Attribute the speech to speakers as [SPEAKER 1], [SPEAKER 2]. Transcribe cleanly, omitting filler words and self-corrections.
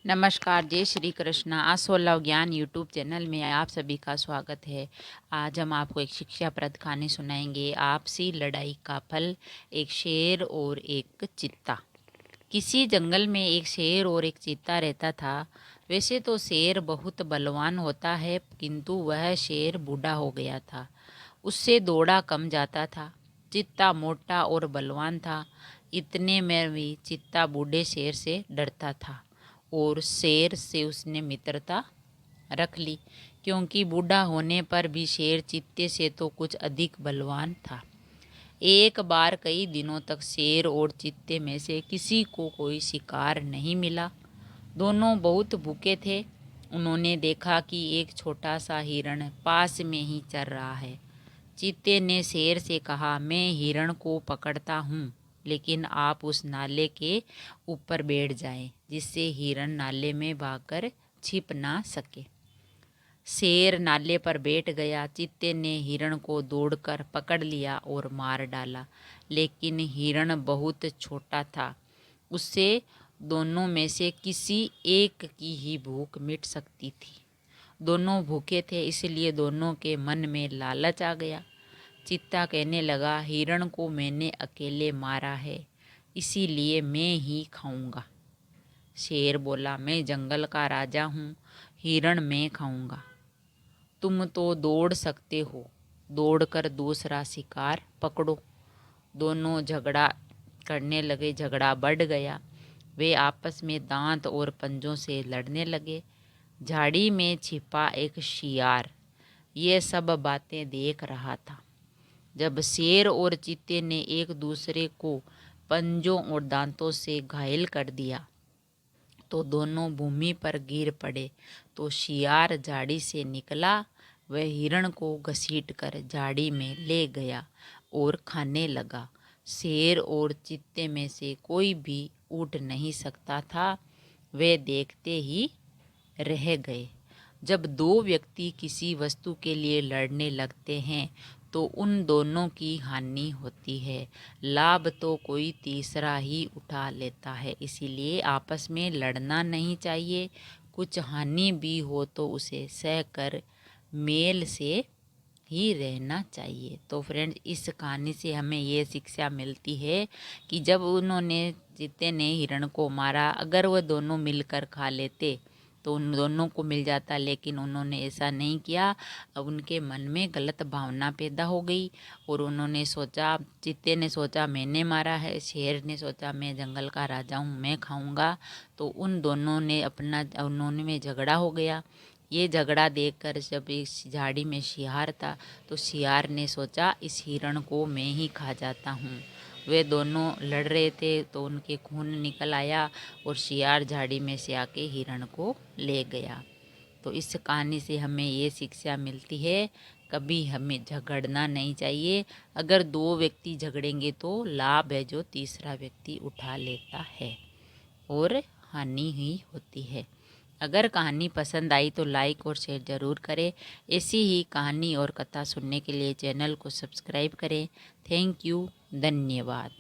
[SPEAKER 1] नमस्कार, जय श्री कृष्ण। आसोलव ज्ञान यूट्यूब चैनल में आप सभी का स्वागत है। आज हम आपको एक शिक्षाप्रद कहानी सुनाएंगे, आपसी लड़ाई का फल। एक शेर और एक चीता। किसी जंगल में एक शेर और एक चीता रहता था। वैसे तो शेर बहुत बलवान होता है, किंतु वह शेर बूढ़ा हो गया था। उससे दौड़ा कम जाता था। चीता मोटा और बलवान था। इतने में भी चीता बूढ़े शेर से डरता था और शेर से उसने मित्रता रख ली, क्योंकि बूढ़ा होने पर भी शेर चीते से तो कुछ अधिक बलवान था। एक बार कई दिनों तक शेर और चीते में से किसी को कोई शिकार नहीं मिला। दोनों बहुत भूखे थे। उन्होंने देखा कि एक छोटा सा हिरण पास में ही चर रहा है। चीते ने शेर से कहा, मैं हिरण को पकड़ता हूँ, लेकिन आप उस नाले के ऊपर बैठ जाएं, जिससे हिरण नाले में भागकर छिप ना सके। शेर नाले पर बैठ गया। चीते ने हिरण को दौड़कर पकड़ लिया और मार डाला, लेकिन हिरण बहुत छोटा था। उससे दोनों में से किसी एक की ही भूख मिट सकती थी। दोनों भूखे थे, इसलिए दोनों के मन में लालच आ गया। चीता कहने लगा, हिरण को मैंने अकेले मारा है, इसीलिए मैं ही खाऊंगा। शेर बोला, मैं जंगल का राजा हूँ, हिरण मैं खाऊंगा। तुम तो दौड़ सकते हो, दौड़कर दूसरा शिकार पकड़ो। दोनों झगड़ा करने लगे। झगड़ा बढ़ गया। वे आपस में दांत और पंजों से लड़ने लगे। झाड़ी में छिपा एक शियार ये सब बातें देख रहा था। जब शेर और चीते ने एक दूसरे को पंजों और दांतों से घायल कर दिया, तो दोनों भूमि पर गिर पड़े। तो शियार झाड़ी से निकला। वह हिरण को घसीटकर झाड़ी में ले गया और खाने लगा। शेर और चीते में से कोई भी उठ नहीं सकता था। वे देखते ही रह गए। जब दो व्यक्ति किसी वस्तु के लिए लड़ने लगते हैं, तो उन दोनों की हानि होती है। लाभ तो कोई तीसरा ही उठा लेता है। इसीलिए आपस में लड़ना नहीं चाहिए। कुछ हानि भी हो तो उसे सहकर मेल से ही रहना चाहिए। तो फ्रेंड्स, इस कहानी से हमें ये शिक्षा मिलती है कि जब उन्होंने चीते ने हिरण को मारा, अगर वह दोनों मिलकर खा लेते तो उन दोनों को मिल जाता, लेकिन उन्होंने ऐसा नहीं किया। अब उनके मन में गलत भावना पैदा हो गई और उन्होंने सोचा, चीते ने सोचा मैंने मारा है, शेर ने सोचा मैं जंगल का राजा हूँ, मैं खाऊंगा। तो उन दोनों ने उन्होंने में झगड़ा हो गया। ये झगड़ा देखकर जब इस झाड़ी में शियार था, तो शियार ने सोचा इस हिरण को मैं ही खा जाता हूँ। वे दोनों लड़ रहे थे तो उनके खून निकल आया और शियार झाड़ी में से आके हिरण को ले गया। तो इस कहानी से हमें ये शिक्षा मिलती है, कभी हमें झगड़ना नहीं चाहिए। अगर दो व्यक्ति झगड़ेंगे तो लाभ है जो तीसरा व्यक्ति उठा लेता है और हानि ही होती है। अगर कहानी पसंद आई तो लाइक और शेयर ज़रूर करें। ऐसी ही कहानी और कथा सुनने के लिए चैनल को सब्सक्राइब करें। थैंक यू, धन्यवाद।